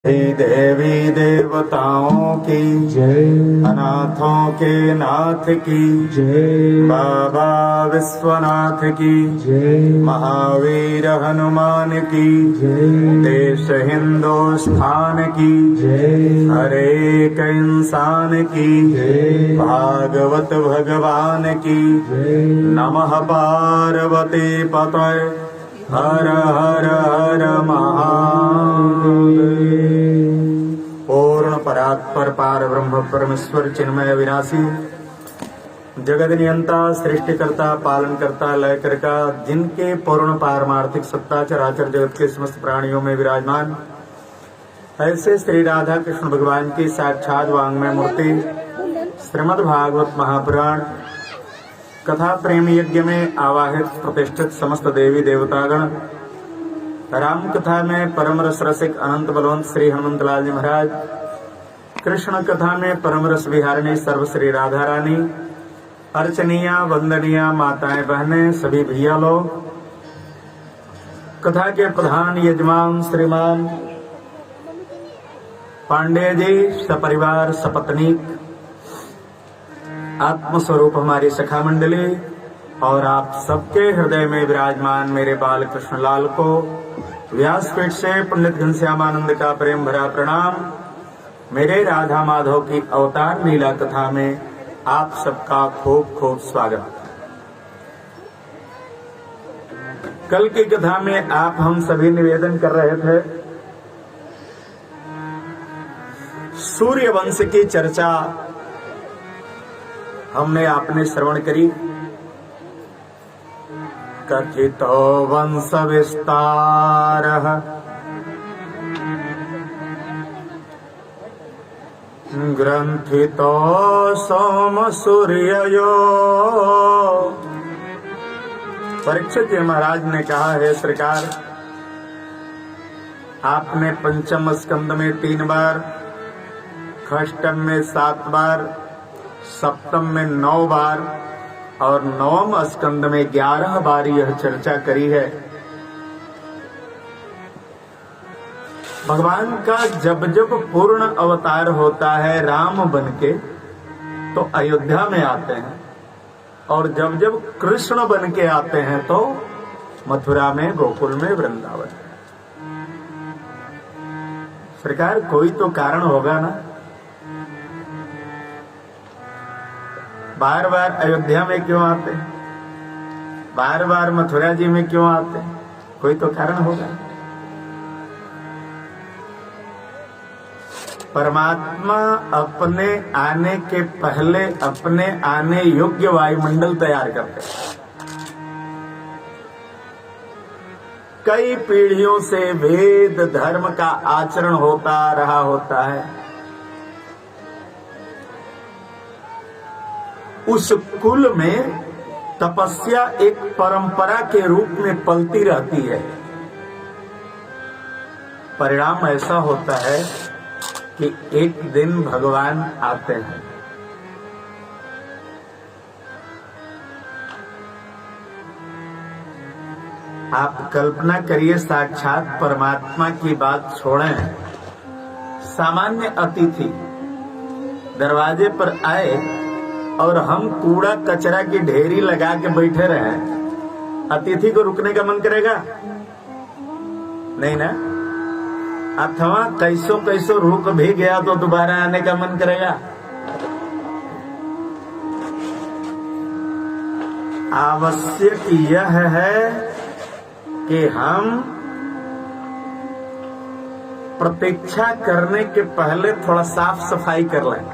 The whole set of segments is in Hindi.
देवी देवताओं की जय, अनाथों के नाथ की जय, बाबा विश्वनाथ की जय, महावीर हनुमान की जय, देश हिंदुस्तान की जय, हर एक इंसान की जय, भागवत भगवान की जय, नमः पार्वती पतये हर हर हर महादेव। पूर्ण परात्पर पार ब्रह्म परमेश्वर चिन्मय विनाशी जगत नियंता सृष्टिकर्ता पालन करता लय करता जिनके पूर्ण पारमार्थिक सत्ता चराचर जगत के समस्त प्राणियों में विराजमान ऐसे श्री राधा कृष्ण भगवान की साक्षात वांग्मय मूर्ति श्रीमद् भागवत महापुराण कथा प्रेम यज्ञ में आवाहित प्रतिष्ठित समस्त देवी देवतागण, राम कथा में परम रस रसिक अनंत बलवंत श्री हनुमंतलाल जी महाराज, कृष्ण कथा में परम रस विहारिणी सर्व श्री राधा रानी, अर्चनिया वंदनिया माताएं बहनें सभी भैया लोग, कथा के प्रधान यजमान श्रीमान पांडे जी सपरिवार सपत्नीक आत्मस्वरूप हमारी सखा मंडली और आप सबके हृदय में विराजमान मेरे बाल कृष्ण लाल को व्यासपीठ से पंडित घनश्यामानंद का प्रेम भरा प्रणाम। मेरे राधा माधव की अवतार लीला कथा में आप सबका खूब खूब स्वागत। कल की कथा में आप हम सभी निवेदन कर रहे थे, सूर्य वंश की चर्चा हमने आपने श्रवण करी। कथितो वंश विस्तार ग्रंथितो सोम सूर्ययो। परीक्षित जी महाराज ने कहा है सरकार, आपने पंचम स्कंद में 3 बार, षष्टम में 7 बार, सप्तम में 9 बार और नवम स्कंद में 11 बार यह चर्चा करी है। भगवान का जब जब पूर्ण अवतार होता है राम बनके तो अयोध्या में आते हैं, और जब जब कृष्ण बनके आते हैं तो मथुरा में, गोकुल में, वृंदावन। सरकार कोई तो कारण होगा ना, बार बार अयोध्या में क्यों आते हैं, बार बार मथुरा जी में क्यों आते हैं, कोई तो कारण होगा। परमात्मा अपने आने के पहले अपने आने योग्य वायुमंडल तैयार करते हैं। कई पीढ़ियों से वेद धर्म का आचरण होता रहा होता है, उस कुल में तपस्या एक परंपरा के रूप में पलती रहती है। परिणाम ऐसा होता है कि एक दिन भगवान आते हैं। आप कल्पना करिए, साक्षात परमात्मा की बात छोड़ें, सामान्य अतिथि दरवाजे पर आए और हम कूड़ा कचरा की ढेरी लगा के बैठे रहे, अतिथि को रुकने का मन करेगा? नहीं ना। अथवा कैसो कैसो रुक भी गया तो दोबारा आने का मन करेगा? आवश्यक यह है कि हम प्रतीक्षा करने के पहले थोड़ा साफ सफाई कर लें।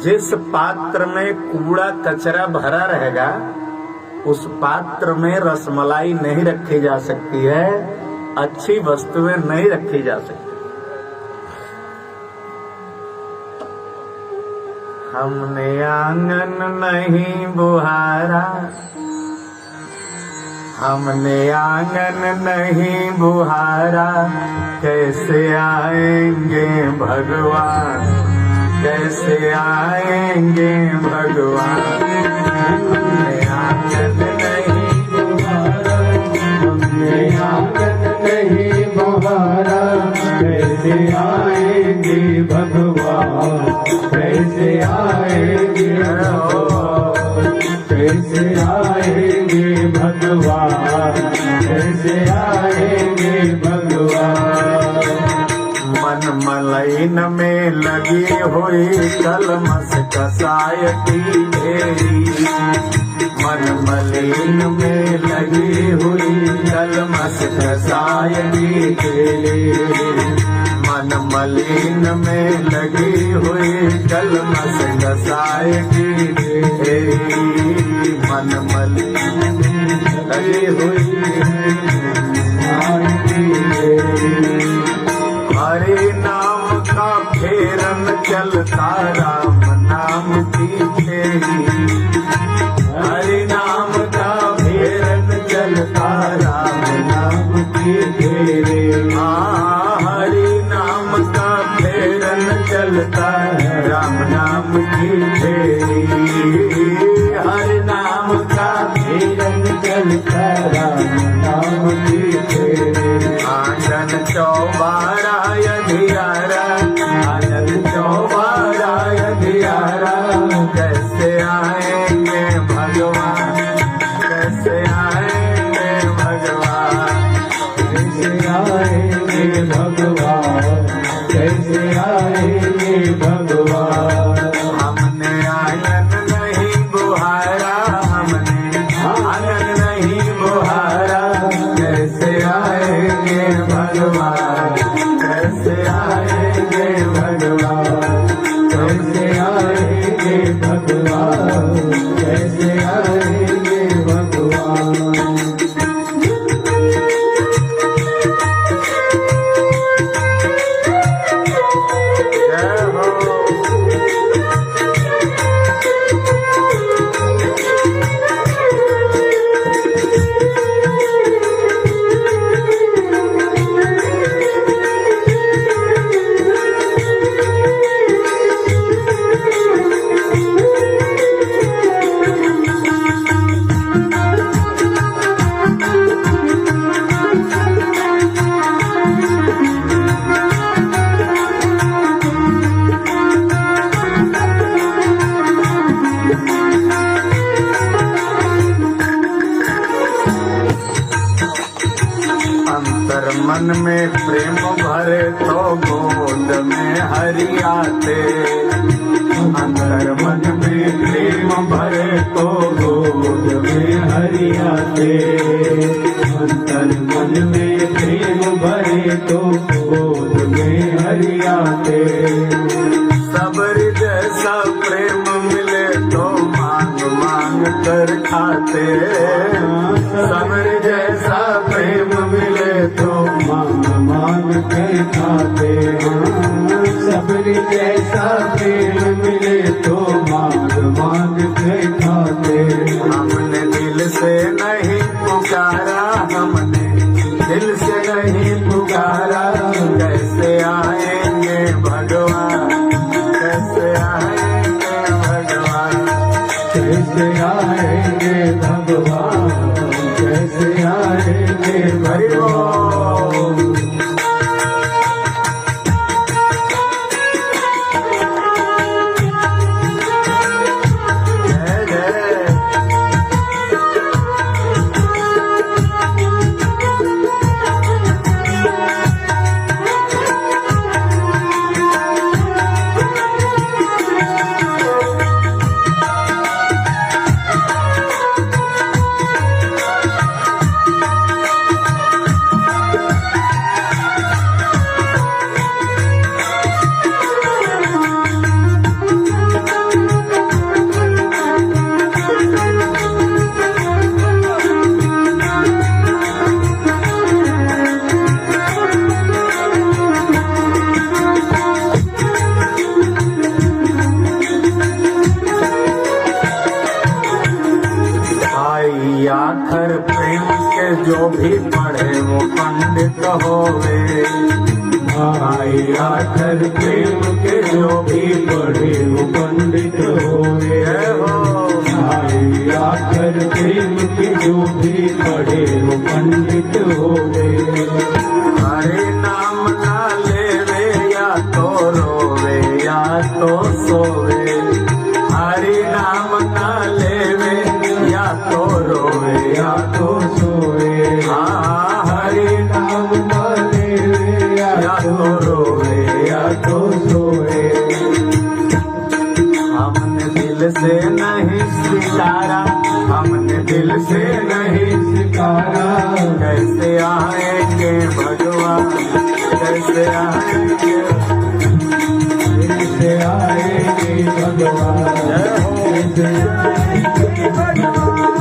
जिस पात्र में कूड़ा कचरा भरा रहेगा उस पात्र में रसमलाई नहीं रखी जा सकती है, अच्छी वस्तुएं नहीं रखी जा सकती। हमने आंगन नहीं बुहारा, हमने आंगन नहीं बुहारा, कैसे आएंगे भगवान, कैसे आएंगे भगवान। हमने आंगन नहीं बुहारा, हमने आंगन कैसे आएंगे भगवान, कैसे आएंगे भगवान, कैसे आएंगे भगवान, कैसे आएंगे भगवान। मन मलिन में लगी हुई कलमस कसाय की ढेरी, मन मलिन में लगी हुई कलमस कसाय की ढेरी, मन मलिन में लगी हुई कलमस कसाय की ढेरी, मन मलिन में लगी हुई कसाय की ढेरी। हरे नाम का फेरन चलता राम नाम की फेरी, हरे नाम का फेरन चलता राम नाम की फेरी। हरे नाम का फेरन चलता राम नाम की फेरी, हरे नाम का फेरन चलता राम नाम की फेरी। आंगन चौबारा अधियारा, आंगन चौबारा अधियारा, कैसे आएंगे भगवान, कैसे आएंगे भगवान, कैसे आएंगे भगवान, कैसे आएंगे भगवान। हमने आंगन नहीं बुहारा, हमने आंगन नहीं बुहारा, कैसे आएंगे भगवान, कैसे आएंगे भगवान, कैसे आएंगे भगवान, कैसे आएंगे भगवान। जय हो। अंतर मन में प्रेम भरे तो गोद में हरि आते, अंतर मन में प्रेम भरे तो गोद में हरि आते, अंतर मन में प्रेम भरे तो गोद में हरि आते। सबर जैसा प्रेम मिले तो मांग मांग कर खाते, सबर जैसा प्रेम मिले तो मांग मांग कर खाते, सब्र जैसा प्रेम मिले तो मांग मांग कर खाते। हमने दिल से नहीं पुकारा, हमने दिल से नहीं पुकारा, कैसे आएंगे भगवान, कैसे आएंगे भगवान, कैसे आएंगे भगवान, कैसे आएंगे भगवान। जय जय। आखर प्रेम के जो भी पढ़े वो पंडित होवे, आई आखर प्रेम के जो भी पढ़े वो पंडित होवे। आई आखर प्रेम के जो भी पढ़े वो पंडित होवे। हरे नाम ना लेवे आएंगे भगवान, कैसे आएंगे, कैसे आएंगे भगवान, कैसे आएंगे भगवान,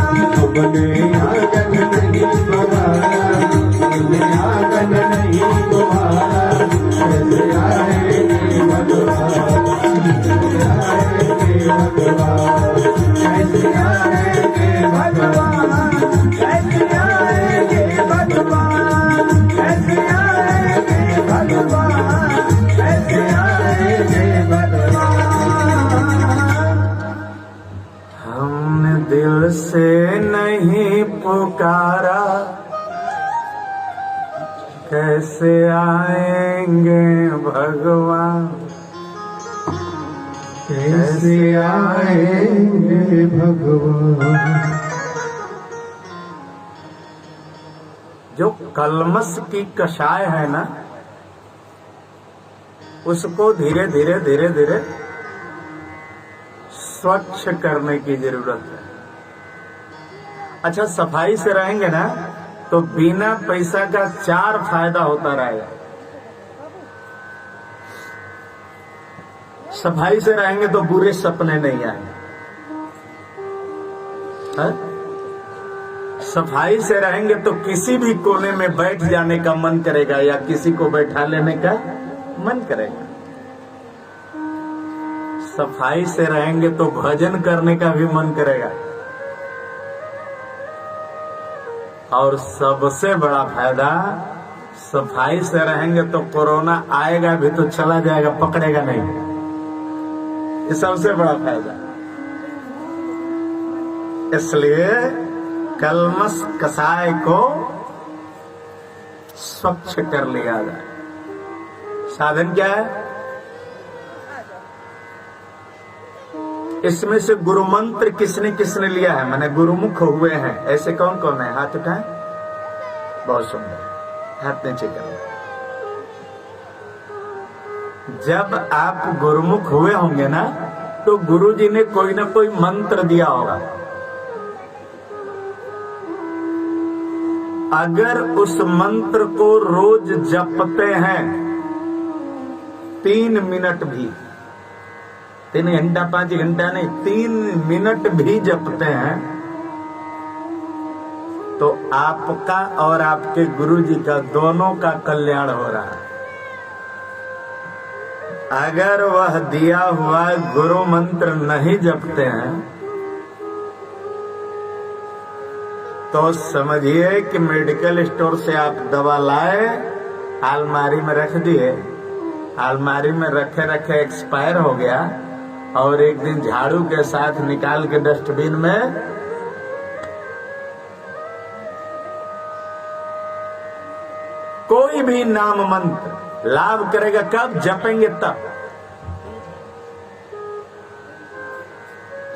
अपने आंगन नहीं तुम्हारा, अपने आंगन नहीं तुम्हारा, कैसे आएंगे भगवान, कैसे आएंगे भगवान, कैसे आएंगे भगवान, कैसे आएंगे भगवान, कैसे आएंगे भगवान, कैसे आएंगे भगवान। हमने दिल से नहीं पुकारा, कैसे आएंगे भगवान, कैसे आएंगे भगवान। जो कलमस की कषाय है ना, उसको धीरे धीरे धीरे धीरे स्वच्छ करने की जरूरत है। अच्छा, सफाई से रहेंगे ना तो बिना पैसा का 4 फायदा होता रहेगा। सफाई से रहेंगे तो बुरे सपने नहीं आएंगे, है? सफाई से रहेंगे तो किसी भी कोने में बैठ जाने का मन करेगा या किसी को बैठा लेने का मन करेगा। सफाई से रहेंगे तो भजन करने का भी मन करेगा। और सबसे बड़ा फायदा, सफाई से रहेंगे तो कोरोना आएगा भी तो चला जाएगा, पकड़ेगा नहीं। ये सबसे बड़ा फायदा। इसलिए कलमस कसाय को स्वच्छ कर लिया जाए। साधन क्या है? इसमें से गुरु मंत्र किसने किसने लिया है, माने गुरुमुख हुए हैं, ऐसे कौन कौन है? हाथ उठाएं। बहुत सुंदर, हाथ नीचे करें। जब आप गुरुमुख हुए होंगे ना, तो गुरु जी ने कोई ना कोई मंत्र दिया होगा। अगर उस मंत्र को रोज जपते हैं 3 मिनट भी, 3 घंटा 5 घंटा नहीं, 3 मिनट भी जपते हैं, तो आपका और आपके गुरु जी का दोनों का कल्याण हो रहा है। अगर वह दिया हुआ गुरु मंत्र नहीं जपते हैं तो समझिए कि मेडिकल स्टोर से आप दवा लाए, अलमारी में रख दिए, अलमारी में रखे रखे एक्सपायर हो गया, और एक दिन झाड़ू के साथ निकाल के डस्टबिन में कोई भी नाम मंत्र लाभ करेगा कब? जपेंगे तब।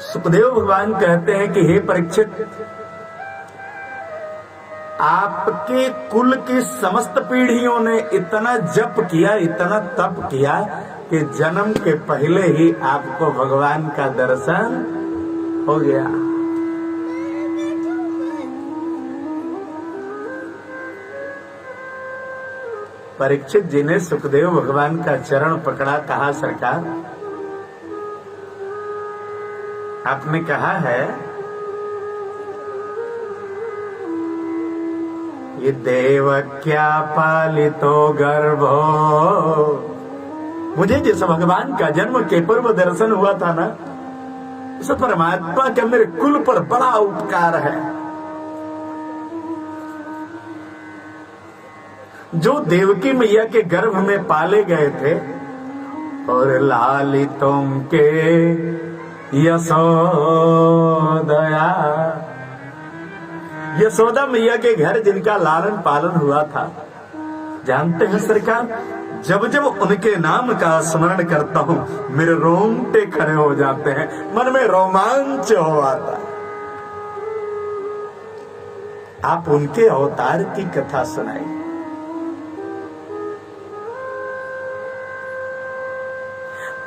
सुखदेव भगवान कहते हैं कि हे परीक्षित, आपके कुल की समस्त पीढ़ियों ने इतना जप किया, इतना तप किया कि जन्म के पहले ही आपको भगवान का दर्शन हो गया। परीक्षित जी ने सुखदेव भगवान का चरण पकड़ा, कहा सरकार, आपने कहा है ये देवक्या पालितो गर्भो, मुझे जिस भगवान का जन्म के पूर्व दर्शन हुआ था ना, उस परमात्मा का मेरे कुल पर बड़ा उपकार है। जो देवकी मैया के गर्भ में पाले गए थे और लालितों के यशोदया, यशोदा मैया के घर जिनका लालन पालन हुआ था, जानते हैं सरकार, जब जब उनके नाम का स्मरण करता हूं मेरे रोंगटे खड़े हो जाते हैं, मन में रोमांच हो आता है। आप उनके अवतार की कथा सुनाइए।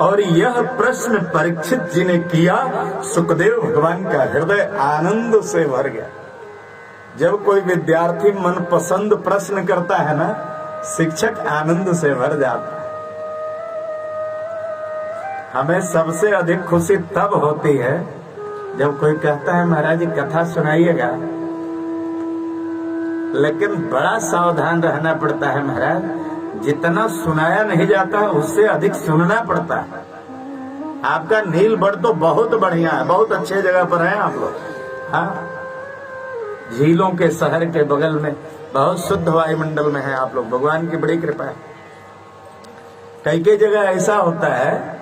और यह प्रश्न परीक्षित जी ने किया, सुखदेव भगवान का हृदय आनंद से भर गया। जब कोई विद्यार्थी मनपसंद प्रश्न करता है ना, शिक्षक आनंद से भर जाता है। हमें सबसे अधिक खुशी तब होती है जब कोई कहता है महाराज जी कथा सुनाइएगा, लेकिन बड़ा सावधान रहना पड़ता है महाराज, जितना सुनाया नहीं जाता है उससे अधिक सुनना पड़ता है। आपका नीलबढ़ तो बहुत बढ़िया है, बहुत अच्छे जगह पर है आप लोग। हाँ, झीलों के शहर के बगल में बहुत शुद्ध वायुमंडल में है आप लोग, भगवान की बड़ी कृपा है। कई कई जगह ऐसा होता है,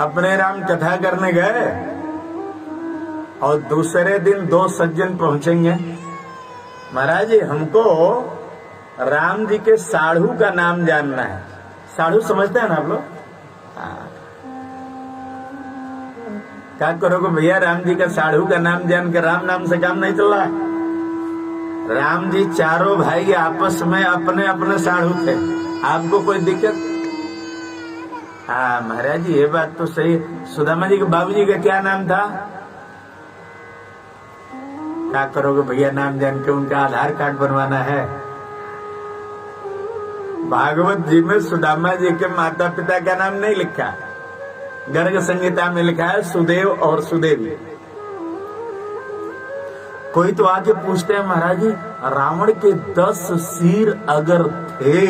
अपने राम कथा करने गए और दूसरे दिन 2 सज्जन पहुंचेंगे, महाराज जी हमको राम जी के साढ़ू का नाम जानना है। साढ़ू समझते हैं ना आप लोग? क्या करोगे भैया, राम जी का साढ़ू का नाम जानकर राम नाम से काम नहीं चल रहा है। राम जी चारों भाई आपस में अपने अपने साढ़ू थे, आपको कोई दिक्कत? हाँ महाराज जी ये बात तो सही। सुदामा जी के बाबूजी का क्या नाम था? क्या करोगे भैया, नाम जान के उनका आधार कार्ड बनवाना है। भागवत जी में सुदामा जी के माता पिता का नाम नहीं लिखा, गर्ग संहिता में लिखा है सुदेव और सुदेवी। कोई तो आके पूछते हैं महाराज जी रावण के 10 सिर अगर थे,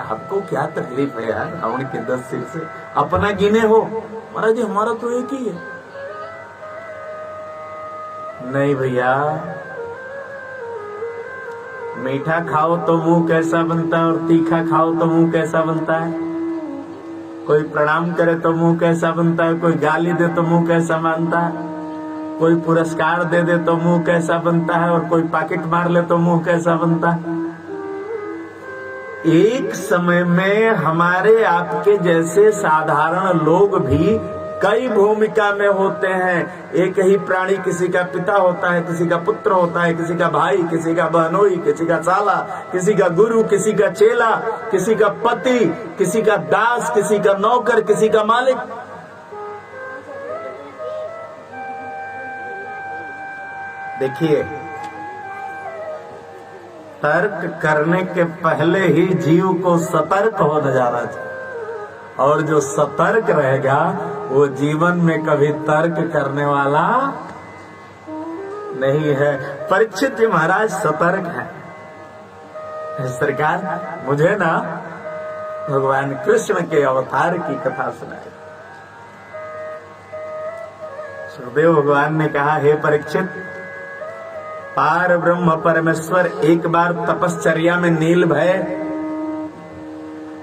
आपको क्या तकलीफ है यार, रावण के 10 सिर से अपना गिने हो? महाराज जी हमारा तो एक ही है। नहीं भैया, मीठा खाओ तो मुंह कैसा बनता है और तीखा खाओ तो मुंह कैसा बनता है। कोई प्रणाम करे तो मुंह कैसा बनता है, कोई गाली दे तो मुंह कैसा मानता है, कोई पुरस्कार दे दे तो मुंह कैसा बनता है, और कोई पॉकेट मार ले तो मुंह कैसा बनता है। एक समय में हमारे आपके जैसे साधारण लोग भी कई भूमिका में होते हैं। एक ही प्राणी, किसी का पिता होता है, किसी का पुत्र होता है, किसी का भाई, किसी का बहनोई, किसी का साला, किसी का गुरु, किसी का चेला, किसी का पति, किसी का दास, किसी का नौकर, किसी का मालिक। देखिए, तर्क करने के पहले ही जीव को सतर्क हो जाना चाहिए, और जो सतर्क रहेगा वो जीवन में कभी तर्क करने वाला नहीं है। परीक्षित जी महाराज सतर्क है। सरकार मुझे ना भगवान कृष्ण के अवतार की कथा सुनाई। सुखदेव भगवान ने कहा, हे परीक्षित, पार ब्रह्म परमेश्वर एक बार तपश्चर्या में नील भय,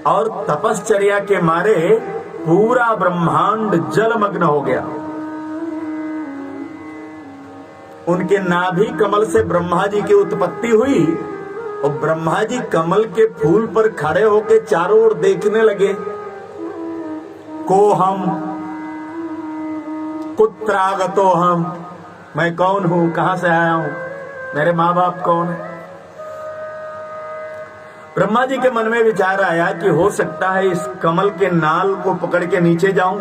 और तपश्चर्या के मारे पूरा ब्रह्मांड जलमग्न हो गया। उनके नाभि कमल से ब्रह्मा जी की उत्पत्ति हुई, और ब्रह्मा जी कमल के फूल पर खड़े होकर चारों ओर देखने लगे। को हम कुत्रागतो हम, मैं कौन हूं, कहां से आया हूं, मेरे माँ बाप कौन है। ब्रह्मा जी के मन में विचार आया कि हो सकता है इस कमल के नाल को पकड़ के नीचे जाऊं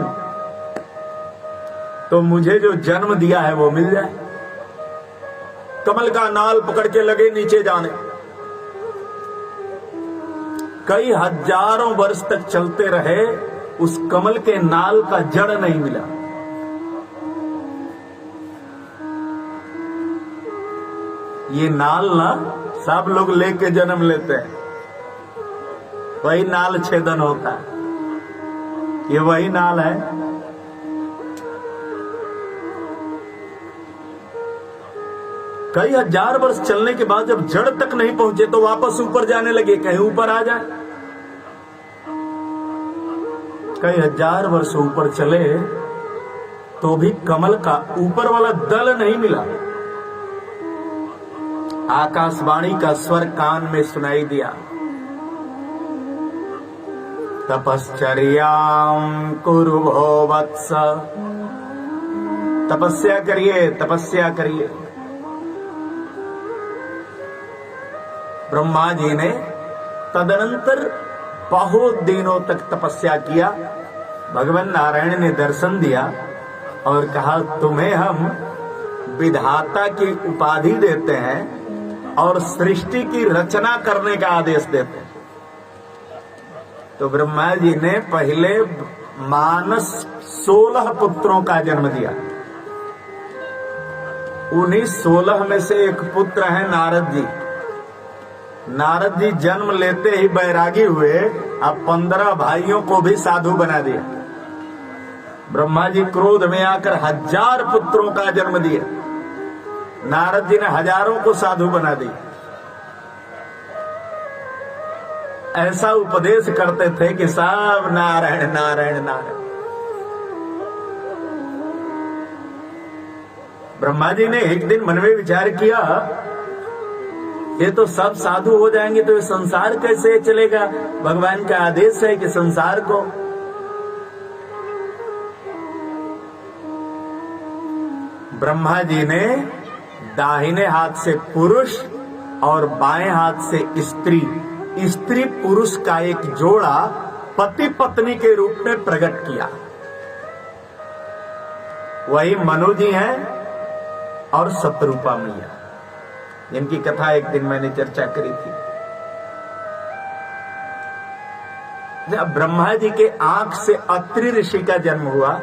तो मुझे जो जन्म दिया है वो मिल जाए। कमल का नाल पकड़ के लगे नीचे जाने। कई हजारों वर्ष तक चलते रहे, उस कमल के नाल का जड़ नहीं मिला। ये नाल ना सब लोग लेके जन्म लेते हैं, वही नाल छेदन होता है। ये वही नाल है। कई हजार वर्ष चलने के बाद जब जड़ तक नहीं पहुंचे तो वापस ऊपर जाने लगे, कहीं ऊपर आ जाए। कई हजार वर्ष ऊपर चले तो भी कमल का ऊपर वाला दल नहीं मिला। आकाशवाणी का स्वर कान में सुनाई दिया, तपश्चर्यां कुरु भो वत्स, तपस्या करिए, तपस्या करिए। ब्रह्मा जी ने तदनंतर बहुत दिनों तक तपस्या किया। भगवान नारायण ने दर्शन दिया और कहा, तुम्हें हम विधाता की उपाधि देते हैं और सृष्टि की रचना करने का आदेश देते हैं। तो ब्रह्मा जी ने पहले मानस 16 पुत्रों का जन्म दिया। उन्हीं 16 में से एक पुत्र है नारद जी। नारद जी जन्म लेते ही बैरागी हुए, अब 15 भाइयों को भी साधु बना दिया। ब्रह्मा जी क्रोध में आकर 1000 पुत्रों का जन्म दिया। नारद जी ने हजारों को साधु बना दिया। ऐसा उपदेश करते थे कि सब नारायण नारायण नारायण। ब्रह्मा जी ने एक दिन मन में विचार किया, ये तो सब साधु हो जाएंगे तो ये संसार कैसे चलेगा? भगवान का आदेश है कि संसार को। ब्रह्मा जी ने दाहिने हाथ से पुरुष और बाएं हाथ से स्त्री, स्त्री पुरुष का एक जोड़ा पति पत्नी के रूप में प्रकट किया। वही मनु जी हैं और शतरूपा मैया, जिनकी कथा एक दिन मैंने चर्चा करी थी। जब ब्रह्मा जी के आंख से अत्रि ऋषि का जन्म हुआ,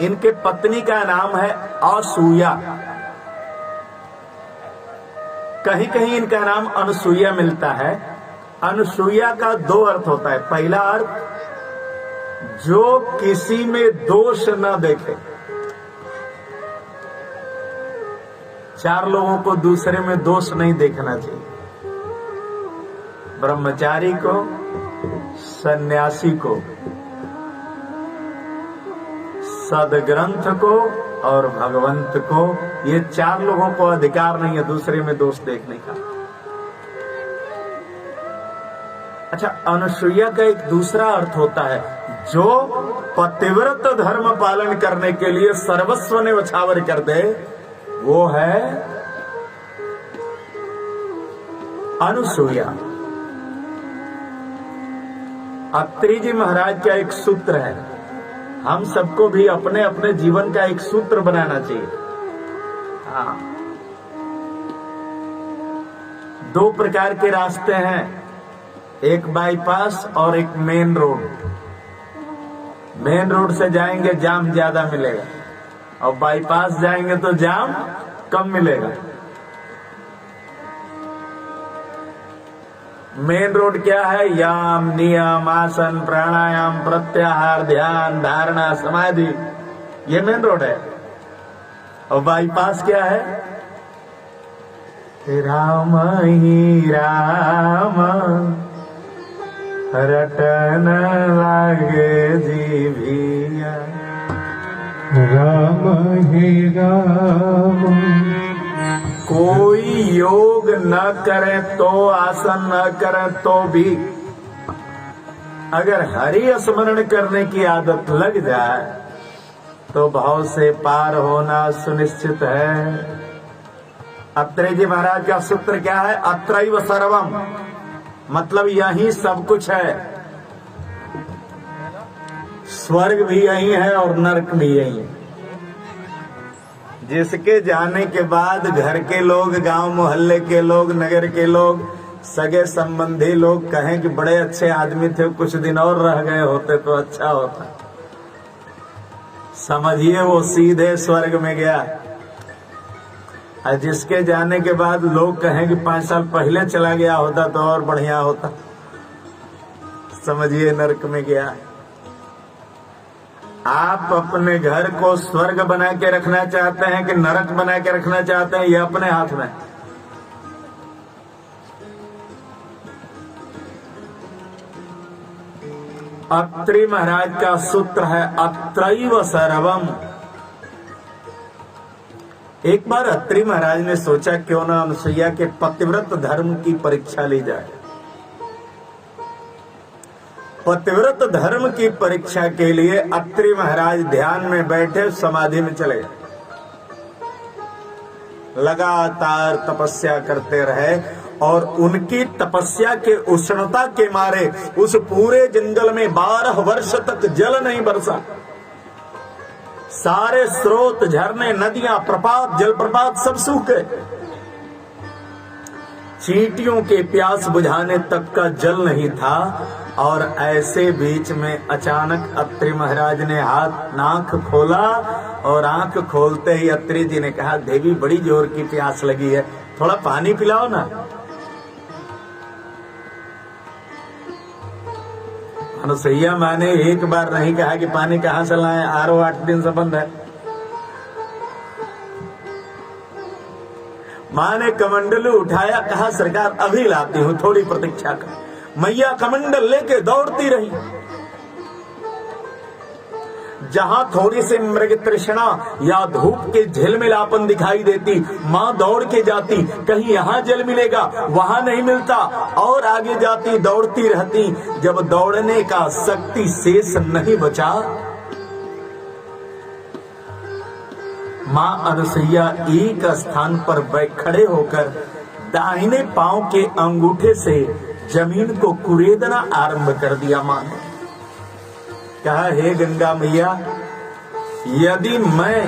इनके पत्नी का नाम है असूया। कहीं कहीं इनका नाम अनुसूया मिलता है। अनुसूया का 2 अर्थ होता है। पहला अर्थ, जो किसी में दोष न देखे। 4 लोगों को दूसरे में दोष नहीं देखना चाहिए। ब्रह्मचारी को, सन्यासी को, सदग्रंथ को और भगवंत को, ये 4 लोगों को अधिकार नहीं है दूसरे में दोष देखने का। अच्छा, अनुसूया का एक दूसरा अर्थ होता है, जो पतिव्रत धर्म पालन करने के लिए सर्वस्व ने बछावर कर दे, वो है अनुसूया। अत्रि जी महाराज का एक सूत्र है, हम सबको भी अपने अपने जीवन का एक सूत्र बनाना चाहिए। हाँ, 2 प्रकार के रास्ते हैं, एक बाईपास और एक मेन रोड। मेन रोड से जाएंगे जाम ज्यादा मिलेगा, और बाईपास जाएंगे तो जाम कम मिलेगा। मेन रोड क्या है? याम, नियम, आसन, प्राणायाम, प्रत्याहार, ध्यान, धारणा, समाधि, ये मेन रोड है। और बाईपास क्या है? राम ही राम रटन लागे जीविया। राम ही राम। कोई योग न करे तो, आसन न करे तो भी अगर हरि स्मरण करने की आदत लग जाए तो भाव से पार होना सुनिश्चित है। अत्रि जी महाराज का सूत्र क्या है? अत्रैव सर्वम, मतलब यही सब कुछ है। स्वर्ग भी यही है और नरक भी यही है। जिसके जाने के बाद घर के लोग, गांव मोहल्ले के लोग, नगर के लोग, सगे संबंधी लोग कहें कि बड़े अच्छे आदमी थे, कुछ दिन और रह गए होते तो अच्छा होता, समझिए वो सीधे स्वर्ग में गया। और जिसके जाने के बाद लोग कहें कि 5 साल पहले चला गया होता तो और बढ़िया होता, समझिए नरक में गया। आप अपने घर को स्वर्ग बना के रखना चाहते हैं कि नरक बना के रखना चाहते हैं, ये अपने हाथ में। अत्रि महाराज का सूत्र है अत्रैव सर्वम। एक बार अत्रि महाराज ने सोचा क्यों ना अनुसुईया के पतिव्रत धर्म की परीक्षा ली जाए। पतिव्रत धर्म की परीक्षा के लिए अत्रि महाराज ध्यान में बैठे समाधि में चले गए। लगातार तपस्या करते रहे और उनकी तपस्या के उष्णता के मारे उस पूरे जंगल में 12 वर्ष तक जल नहीं बरसा। सारे स्रोत, झरने, नदियां, प्रपात, जलप्रपात सब सूख गए। चींटियों के प्यास बुझाने तक का जल नहीं था। और ऐसे बीच में अचानक अत्रि महाराज ने आंख खोला और आंख खोलते ही अत्रि जी ने कहा, देवी बड़ी जोर की प्यास लगी है, थोड़ा पानी पिलाओ ना। अनुसैया माँ ने एक बार नहीं कहा कि पानी कहाँ से लाएं, आरो 8 दिन से बंद है। माँ ने कमंडलू उठाया, कहा सरकार अभी लाती हूँ, थोड़ी प्रतीक्षा कर। मैया कमंडल लेके दौड़ती रही। जहां थोड़ी सी मृग तृष्णा या धूप के झिलमिलापन दिखाई देती, माँ दौड़ के जाती, कहीं यहाँ जल मिलेगा, वहां नहीं मिलता, और आगे जाती, दौड़ती रहती। जब दौड़ने का शक्ति शेष नहीं बचा, माँ अनुसैया एक स्थान पर खड़े होकर दाहिने पांव के अंगूठे से जमीन को कुरेदना आरंभ कर दिया। माँ ने कहा, हे गंगा मैया, यदि मैं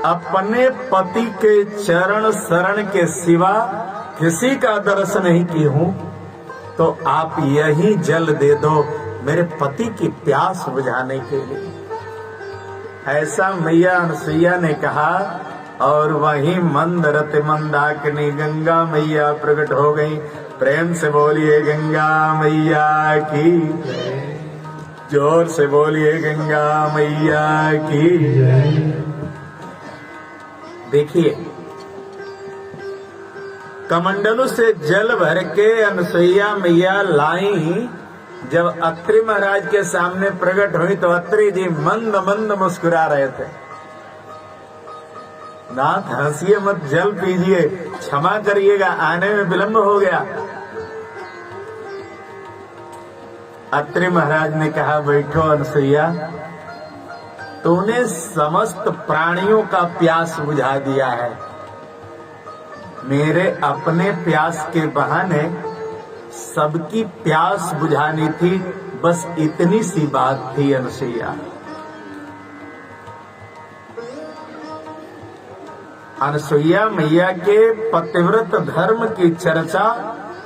अपने पति के चरण शरण के सिवा किसी का दर्शन नहीं की हूं, तो आप यही जल दे दो मेरे पति की प्यास बुझाने के लिए। ऐसा मैया अनुसैया ने कहा, और वहीं मंद रति मंदाकिनी गंगा मैया प्रकट हो गई। प्रेम से बोलिए गंगा मैया की, जोर से बोलिए गंगा मैया की। देखिए, कमंडलू से जल भर के अनुसैया मैया लाई। जब अत्रि महाराज के सामने प्रकट हुई तो अत्रि जी मंद मंद मुस्कुरा रहे थे। नाथ हंसिए मत, जल पीजिए, क्षमा करिएगा, आने में विलंब हो गया। अत्रि महाराज ने कहा, बैठो अनुसैया, तूने समस्त प्राणियों का प्यास बुझा दिया है। मेरे अपने प्यास के बहाने सबकी प्यास बुझानी थी, बस इतनी सी बात थी अनुसैया। अनुसैया मैया के पतिव्रत धर्म की चर्चा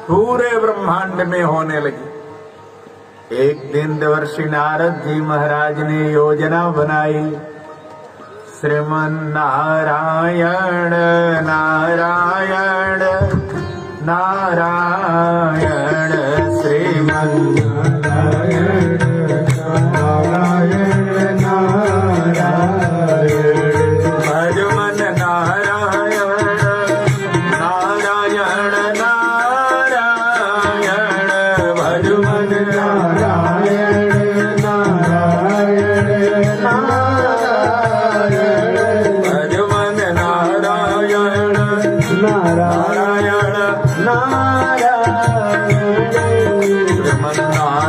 पूरे ब्रह्मांड में होने लगी। एक दिन देवर्षि नारद जी महाराज ने योजना बनाई। श्रीमन नारायण नारायण नारायण, श्रीमन नारायण नारायण नारायण, भजमन नारायण नारायण नारायण, भजमन नारायण नारायण नारायण, भजमन नारायण नारायण नारायण, श्रीमन नारायण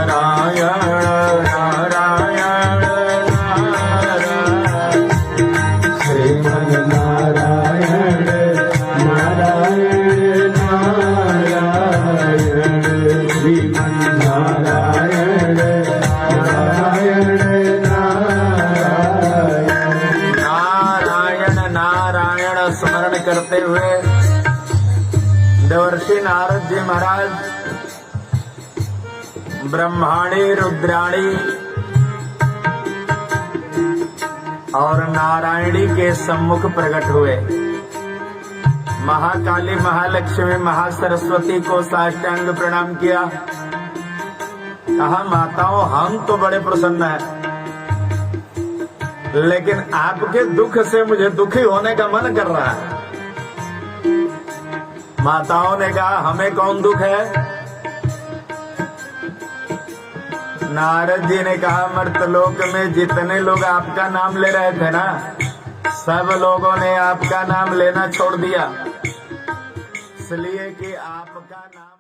नारायण नारायण, श्रीमन नारायण नारायण नारायण, श्रीमन नारायण नारायण नारायण नारायण स्मरण करते हुए देवर्षि नारद जी महाराज ब्रह्माणी, रुद्राणी और नारायणी के सम्मुख प्रकट हुए। महाकाली, महालक्ष्मी, महासरस्वती को साष्टांग प्रणाम किया। कहा, माताओं, हम तो बड़े प्रसन्न हैं, लेकिन आपके दुख से मुझे दुखी होने का मन कर रहा है। माताओं ने कहा, हमें कौन दुख है? नारद जी ने कहा, मर्तलोक में जितने लोग आपका नाम ले रहे थे ना, सब लोगों ने आपका नाम लेना छोड़ दिया, इसलिए कि आपका नाम